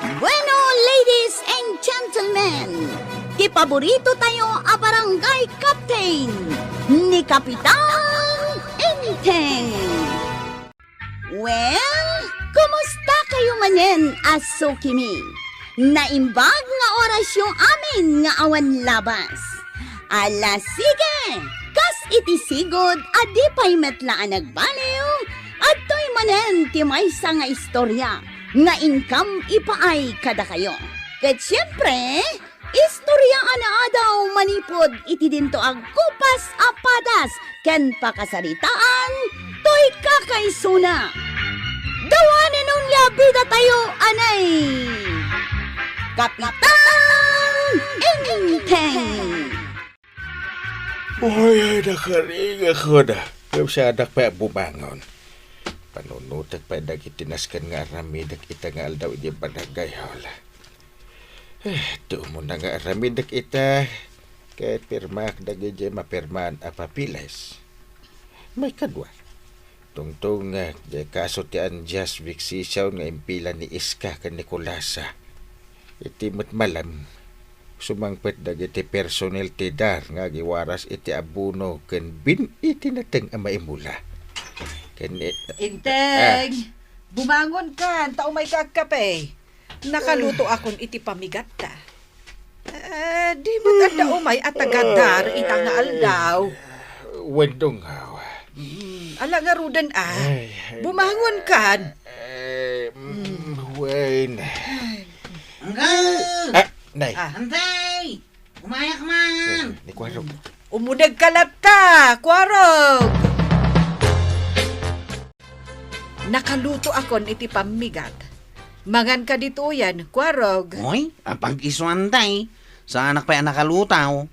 Bueno, ladies and gentlemen, kipaborito tayo a barangay captain ni Kapitan Enteng. Well, kumusta kayo manen, Asukimi? Naimbag nga oras yung amin nga awan labas. Ala sige, kas itisigod adi pa'y metlaan nagbaliw at to'y manen ti maysa nga istorya nga income ipaay kada kayo. Ket siyempre, istorya ana daw manipod iti dinto ag kupas apadas ken pakasaritaan to'y kakaisuna. Dawanen nung labida tayo anay. Kapitan Enteng. Uy, nakaring ako na. Kaya siya anak pa bumangon. Panunutak pa dagitinaskan nga aramidak ita nga aldaw di barangay hola. Doon mo na nga aramidak ita. Kahit pirmak dagi di mapirmaan apapiles. May kadwa. Tungtong nga, di kaso ti anjas viksisaw nga impila ni Iska ka Nicolasa. Itimot malam. Sumangpet dagiti personel ti dar nga giwaras iti abuno ken bin iti nateng a maimula. Ken Inteng! Bumangon ka, tao may kakape. Nakaluto akon iti pamigat ta. Di mo tanda umay at tagadar itang nga aldaw. Wendong hawa. Ala nga rudan Bumangon ka. Wen. Hanggang! Nay. Hantay! Umaya ka man! Ni Kwarog. Umudag kalat ka, Kwarog! Nakaluto akon iti pamigat. Mangan ka dito yan, Kwarog. Hoy, ang pag-isuantay. Sa anak pa yan nakalutaw.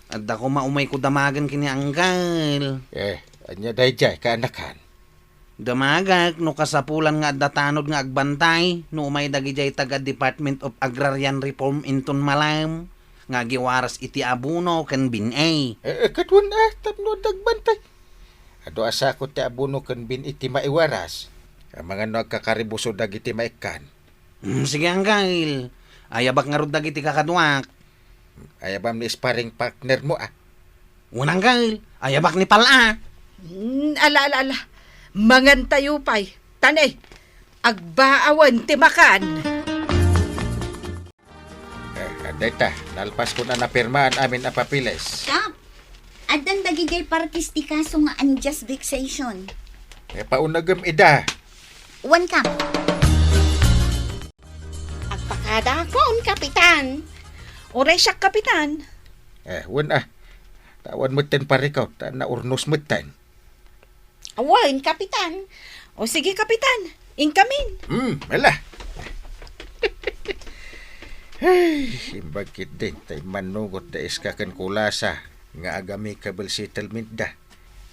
At ako maumay ko damagan kini Anggal. Anya dayjay kaanakan. Damagak no kasapulan nga datanod nga agbantay no umay dagijay taga Department of Agrarian Reform inton malam nga giwaras iti abuno ken binay. Katwan tapno dagbantay. Ado asa ko ti abuno ken bin iti maiwaras. Ang mga nagkakaribuso dagiti maikan. Sige Anggal. Ayabak nga rod dagiti kakadwak. Ayabam ni sparring partner mo Unang Anggal. Ayabak ni Pala. Ala. Mangan tayo pa'y. Tanay, agbaawan timakan. Dayta, nalpas ko na napirmaan amin ang papiles. Kap, adan dagigay partis ti kaso nga unjust vexation. Paunagam ida. One kap. Agpakada akon, Kapitan. Oray siya, Kapitan. Wan Tawan mo ten parikaw, na urnos mo ten. Awan, Kapitan. O sige, Kapitan. Inkamin. Mala. Ay, bakit din tay manugot da iska kan kulasa nga agami kabel settlement da.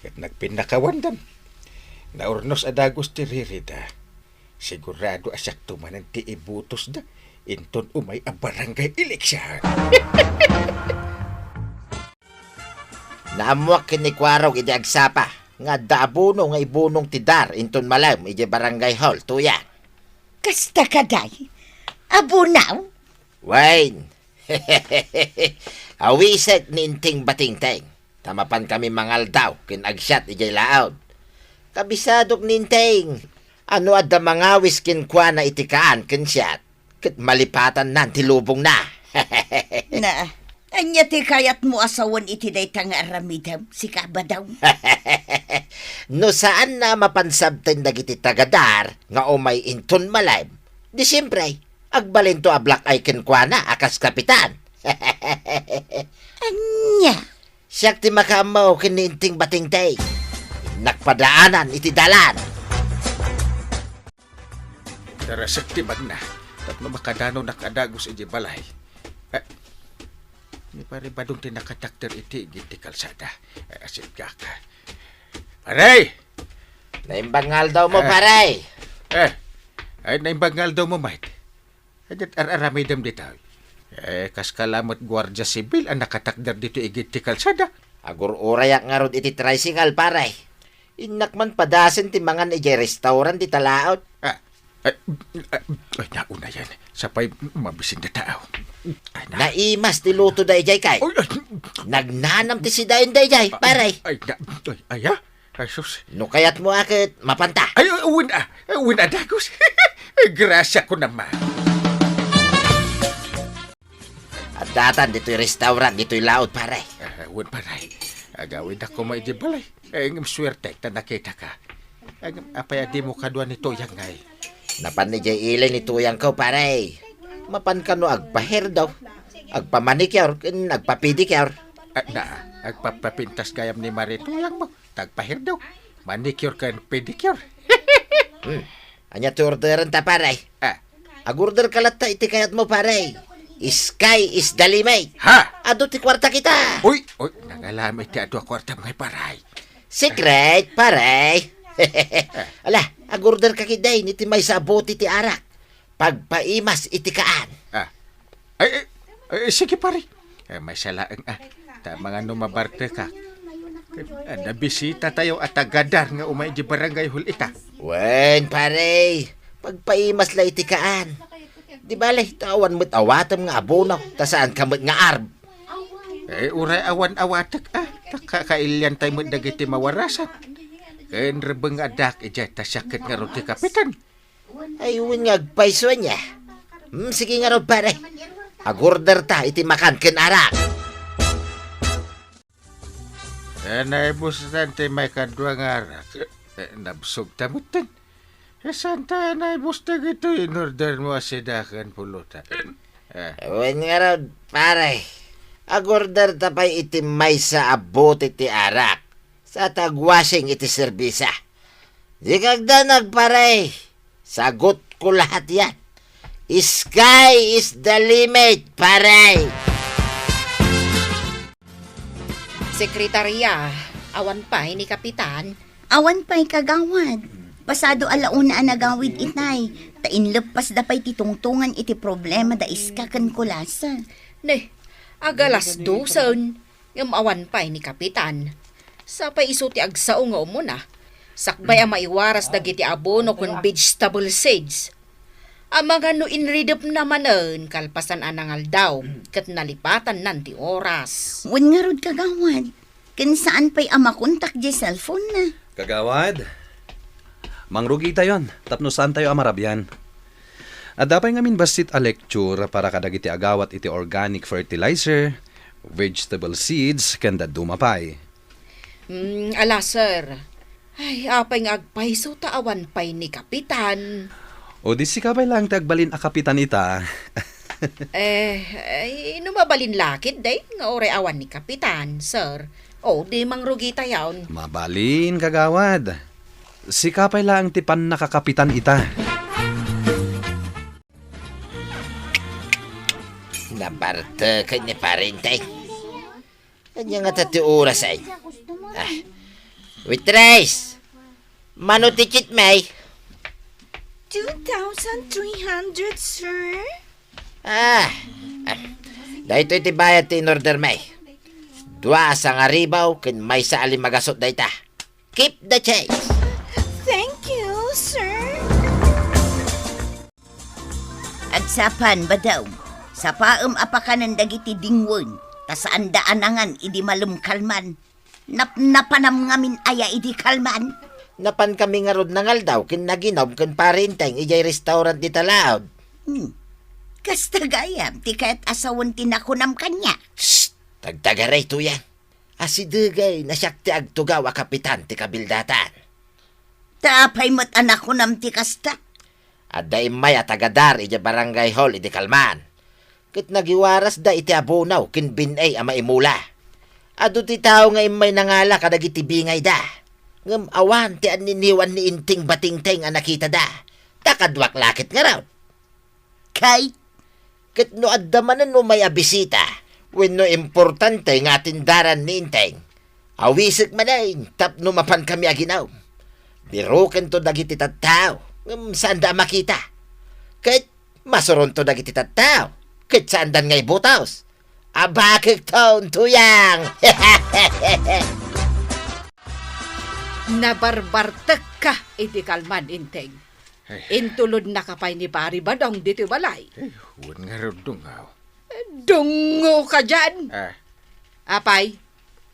At nagpinakawan dan. Naurnos adagos ti ririda. Sigurado asak tumanan ti ibutos da. Inton umay ang barangay eleksyon. Naamuak kini Kwarog iti agsapa nga daabuno nga ibunong tidar inton malam iti barangay hall tuya. Kasta kaday. Abunaw? Wayne. Awisag ni inting batingteng. Tamapan kami mangal daw kin agsyat iti laod. Kabisadok ninteng. Ano adda mangawis kin kwa na itikaan kin syat. Ket malipatan nan ti lubong na. Anya ti kayat mo asawan iti dayta nga aramidam, si kabadaw. No saan na mapansabten dagiti tagadar nga umay inton malam. Di siyempre, agbalin to a black icon kwa na akas kapitan. Anya? Siyak ti makamaw kininting batingtay. Nakpadaanan iti dalan. Darasak ti bagna. Tapno makadano nakadagos iti balay. Ni pare badong tinakatakter iti iti kalsada. Asit ka. Paray! Naimbangal daw mo, paray. Ay naimbangal daw mo, mate. Adat araramidam dito. Kas kalamot Guardia Civil ang nakatakder dito iti kalsada. Agur urayak nga rod iti tricycle, paray. Inak man padasen ti mangan iti restaurant di talaot. Ay, nauna yan. Sapay mabisin na tao. Ay, Naimas ti luto da ijay kay. Ay, Nagnanam ti si dayon da ijay, paray. Ay, sus. No kayat mo akit mapanta. Ay, win adagos. Grasya ko naman. At datan dito'y restaurant, dito'y laod, paray. Win paray. Agawin ako may di balay. Ang swerte, ta nakita ka. Apaya di mo kadwa nito yang ngay. Napan ni jay ilay ni tuyang ko, paray. Mapan ka no agpahir daw. Agpamanicure, agpapedicure. Agpapapintas gayam ni Marito yang mo. Tagpahir daw. Manicure ka and pedicure. Anya ti orderan ta, paray. Agorder kalat ta iti kayat mo, paray. Sky is the limit. Ha? Ado ti kwarta kita. Uy, nangalamay ti adwa kwarta mga paray. Secret, paray. Ala, agorder ka kiday, niti may sabot iti arak. Pagpaimas iti kaan. Sige pare. May salaang ta mga numabarte ka. Nabisita tayo at agadar nga umay di barangay hulita. Wen, pare. Pagpaimas la iti kaan. Di balay, tawan mo't awatam nga abonaw. Tasaan ka mo't nga arb. Uray awan-awatak Kakailan tayo mo't dagiti mawarasan. Ken rebeng adak ijay tasakit nga roti kapitan. Ay, nga agpaiso niya. Sige nga ron, pare. Agorder ta, iti makan ken arak. Naibus tayo may kadwa nga arak. Nabsog tamutin. Santa naibus tayo ito in-order mo asidakan pulutan. Wen nga ron, pare. Agorder ta pa'y iti may sa abot iti arak. Sa tagwashing iti serbisa. Di kagdanag, pare. Sagot ko lahat yan. Sky is the limit, pare. Sekretarya, awan pa ni Kapitan. Awan pa'y kagawad. Pasado alauna ang nagawid itay. Tainlepas da pa'y titungtungan iti problema da iska kan kulasa. Ne, agalas doson. Yung awan pa ni Kapitan. Sa pa iso ti agsao nga umuna. Sakbay ang maiwaras dagiti abono kun vegetable seeds. Ang mga no inridop naman kalpasan anangal daw kat nalipatan nan ti oras. Wan nga rod kagawad. Kan saan pa'y amakontak di cellphone na. Kagawad, mangrugi tayon, tapno saan tayo amarabyan. At dapat ngamin basit a lecture para kadagiti agawat iti organic fertilizer, vegetable seeds, kanda dumapay. Ala sir, ay apay nga agpaiso taawan pay ni Kapitan. O di si kabay lang tagbalin a kapitan ita. Numabalin lakit day nga oray awan ni Kapitan, sir. O di mangrugi tayon. Mabalin, kagawad. Si kapay lang tipan nakakapitan ita. Nabarte kay ni parente. Kanya nga tati oras ay. Waitress! Mano tikit may? 2,300, sir? Dahito iti bayad ti in-order may. Dua sa nga ribaw, kin may sa alimagasot dahita. Keep the change! Thank you, sir. At sapan ba daw? Sa paem apakanan dagiti dingwon, tasaan daanangan idi malumkalman. Napanam ngamin aya idi kalman. Napan kami nga rod nangal daw, kin naginom, kin parinteng, ijay restaurant di talaod. Kasta gayam, ti kaya't asawan tinakunam kanya. Shh! Tagtagaray to yan. Asidugay, nasyak ti agtugaw a kapitan ti kabildatan. Taapay mo't anak ko nam ti kasta. At da imay at agadar, ija barangay hall, iti kalman. Kit nagiwaras da iti abunaw, kin binay ama imula. Ado ti tao nga imay nangala kadagiti bingay da. Ngam awan ti aniniwan ni inting batingteng ang nakita da. Takadwak lakit nga raw. Kay, Kit no addamanan no may abisita, when no importante nga tindaran ni inteng. Awisik manayin, tapno mapan kami aginaw. Biruken to dagiti tattao, saan da makita. Kit masuron to dagiti tattao, kit saan dan ngay butaws. Abakik taon tuyang! Nabarbartek ka, iti kalman inteng. Intulod na kapay ni pari badong dito balay. Huwag nga rin dungaw. Dungo ka dyan. Ah, Apay,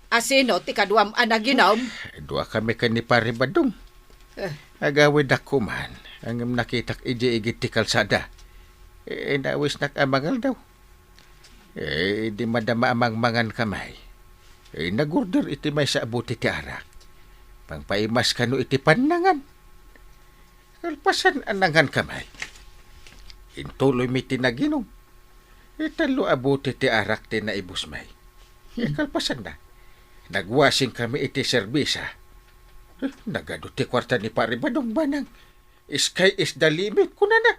asino ti kaduam anaginom? dua kami ka ni pare badong. Agawid ako man. Ang nakitak iji-igit ti kalsada. Nawis nakamangal daw. Di madama amang-mangan kamay. Nagorder iti may sa abuti ti arak. Pangpaimas kano iti panangan. Kalpasan anangan kamay. Intuloy mi tinaginom. Talo abuti ti arak ti naibus may. Kalpasan na. Nagwasing kami iti serbisa. Nagado ti kwarta ni pare badong banang. Sky is the limit ko na.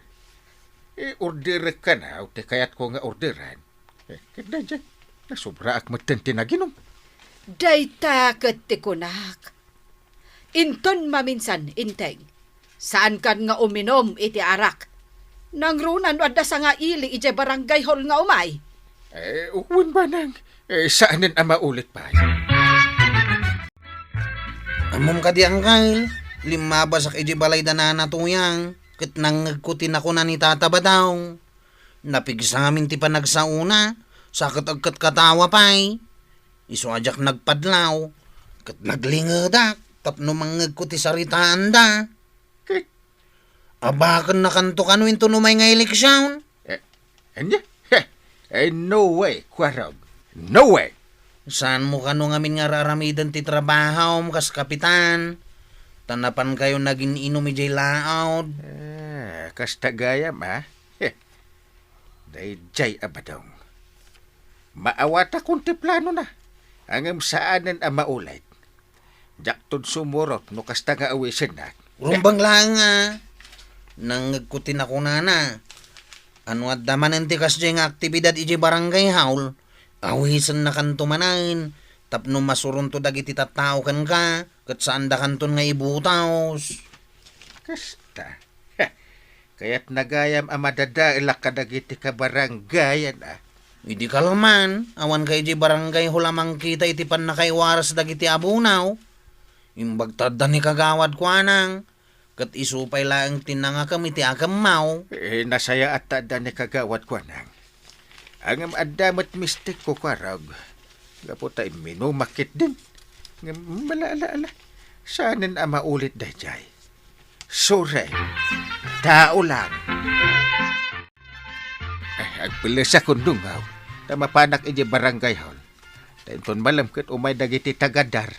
Order ka na. O ti kayat ko nga orderan. Kada dyan. Nasubra ak matan tinaginom. Dayta ket ti kunak. Inton maminsan, inteng. Saan kan nga uminom iti arak? Nangrunan wadda sa nga ili iti barangay hall nga umay. Uwan banang. Saanin ang maulit pa? Amom ka di angkal. Lima ba sa iji balay da na natuyang. Kat nang nagkutin ako na ni tata ba daw. Napigsamin ti panagsauna. Sakit agkat katawa pa'y. Iso ajak nagpadlaw. Kat naglingadak. Tapno mangagkuti saritaan da. Abakan na kanto kano into numay nga eleksyon. Anya? No way, Kwarog. No way. Saan mo kano ngamin nga raramidan ti trabaho kas kapitan? Tanapan kayo naging inom ijay laod. Kas tagayam, ha? Dayjay abadong. Maawata kong ti plano na. Angam saanan ang maulit. Jaktod sumurot no kas taga awisin na. Rumbang lang nga. Nang nagkutin ako na. Ano at daman ang tikas dyan nga aktibidad iji barangay haul. Awisan na kanto manan. Tapno masurun to dagiti tattao kan ka. Kat saan da kanton nga ibutaos. Kasta. Kaya't nagayam ang madada ilak kadagiti ka barangayan, ah. Hindi ka laman. Awan kay iji barangay hulamang kita itipan na kay waras dagiti abunaw. Imbagtad ni kagawad ko anang. Kat isupay lang tinanga kami ti agamaw. Nasaya at tada ni kagawat ko nang. Ang adamat mistik ko Kwarog. Gapo tayo minumakit din. Malala. Saanin ang maulit dayjay. Sure. Tao lang. Agpilis akong dungaw. Na mapanak iji barangay hall. Tainton malam kat umay dagiti tagadar.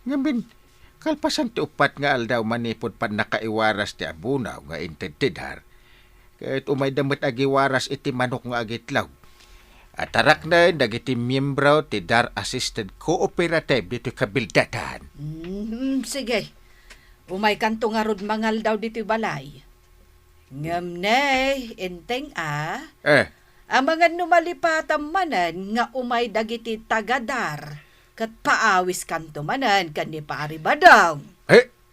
Ngamin, kalpasan ti upat nga aldaw manipod pan nakaiwaras ti abunaw nga intentidhar. Kahit umay damit agiwaras iti manok nga agitlaw. At tarak na dagiti miyembro ti Dar Assisted Cooperative dito kabildatan. Sige. Umay kanto nga rod mangal daw dito balay. Ngamnay, inteng ang mga numalipatam manan nga umay dagiti tagadar. Kat paawis kanto manan kan ni pari badang.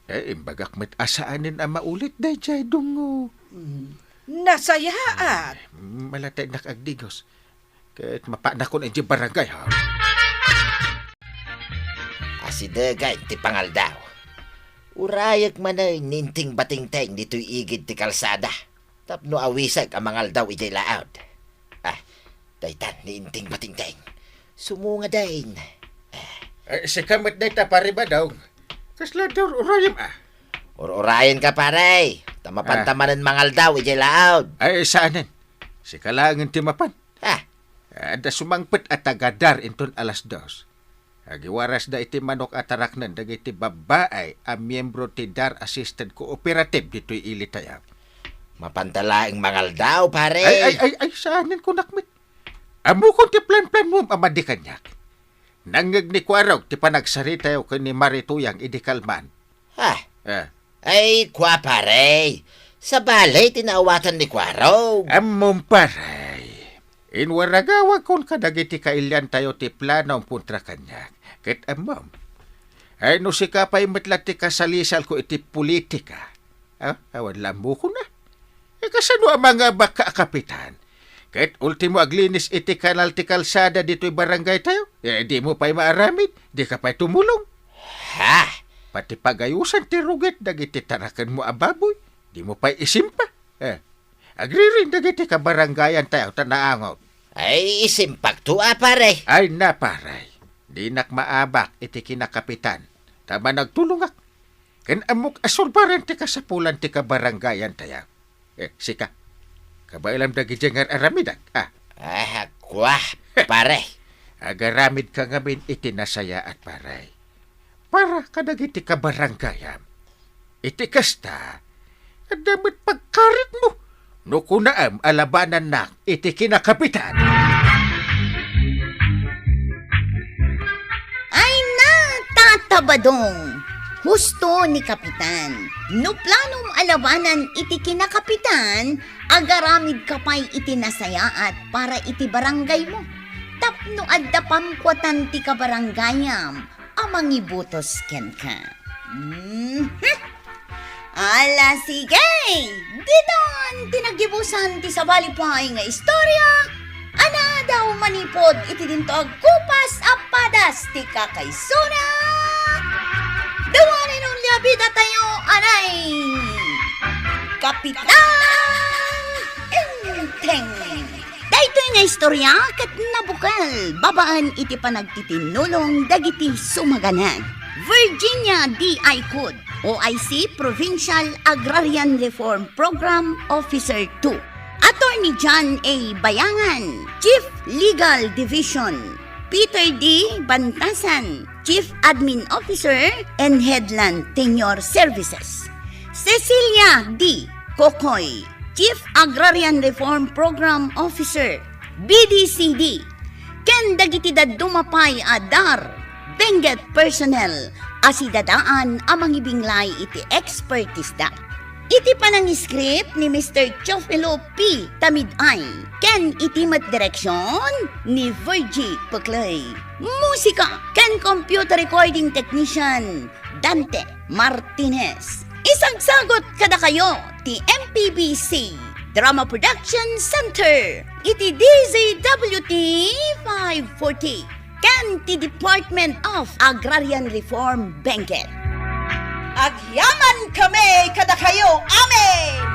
Imbagak met asaanin ang maulit dayjay dungo. Nasayaat. Malatay nakagdigos. Kahit mapanak ko na iti barangay ha. Asidagay ti pangal daw. Urayag man ay ninting bating-teng dito'y igid ti kalsada. Tapno awisag ang mangal daw ijay laod. Daytan ni inting bating-teng. Sumunga dahin. Si kamot na ita pare ba daw? Kasla daw urayam Urayan ka pare. Tamapantamanan mangal daw ijay laod. Saanin? Si kalangan timapan. Ada sumangpet at tagadar inton alas 2. Agiwaras da iti manok ataraknan dagiti babae a miyembro ti Dar Assisted Cooperative dito'y ilitayam. Mapantalaing mangal daw pare. Ay, saanin ko nakmit. Amo kong ti plan-plan mo amadi kanyak. Nangag ni Kwarog ti panagsaritayo ka ni Marituyang idikalman. Ay, kwa pare. Sa balay tinaawatan ni Kwarog. Among paray. Inwaragawag kon kadagiti kailyan tayo ti plano puntra kanyak. Ket amom. Ay no si kapay matlat ti kasalisal ko iti politika. Awan lambo ko na. Kasano ang mga baka kapitan? Ket ultimo aglinis iti kanal ti kalsada dito'y barangay tayo. Di mo pa'y maaramid. Di ka pa'y tumulong. Pati pagayusan ti ruget dagiti tarakan mo ababoy. Di mo pa isimpa. Agririn dagiti ka barangayan tayo tanaangot. Ay, isimpak tuwa pare. Ay na paray. Di nak maabak iti kinakapitan. Tama nagtulungak. Ken amok asurbaran ti ka sa pulan ti ka barangayan tayo. Sika. Kabailam dagiti nga aramidak. Kwah, pare. Agaramid ka ngamin iti nasaya at paray. Para kadagiti ka barangayan. Iti kasta. Adamit pagkarit mo. No kunaam alabanan na iti kinakapitan. Ay na, tatabadong. Husto ni Kapitan. No planong alabanan iti kinakapitan, agaramid kapay iti nasayaat para iti barangay mo. Tapno adda pamkwatan ti kabarangayam, amang ibutos ken ka. Ala sige! Diton, tinagibusan ti sabalipay nga istorya. Ana daw manipod iti dinto agkupas apadas ti kakaysuna. Dawanin ang labida tayo, anay! Kapitan Enteng! Dahito nga istorya kat nabukal, babaan iti panagtitinulong dagiti sumaganag. Virginia D.I. Code, OIC Provincial Agrarian Reform Program Officer 2. Attorney John A. Bayangan, Chief Legal Division. Peter D. Bantasan, Chief Admin Officer and Headland Tenure Services. Cecilia D. Kokoy, Chief Agrarian Reform Program Officer, BDCD. Ken dagiti dumapay adar Benguet personnel asidadaan amang ibinglay iti expertista. Iti panang script ni Mr. Chofelo P. Tamiday. Ken iti mat direksyon ni Virgie Puclay. Musika ken computer recording technician Dante Martinez. Isang sagot kada kayo ti MPBC Drama Production Center. Iti DZWT 540. Ken ti Department of Agrarian Reform Benguet. Agyaman kami kada kayo, amen!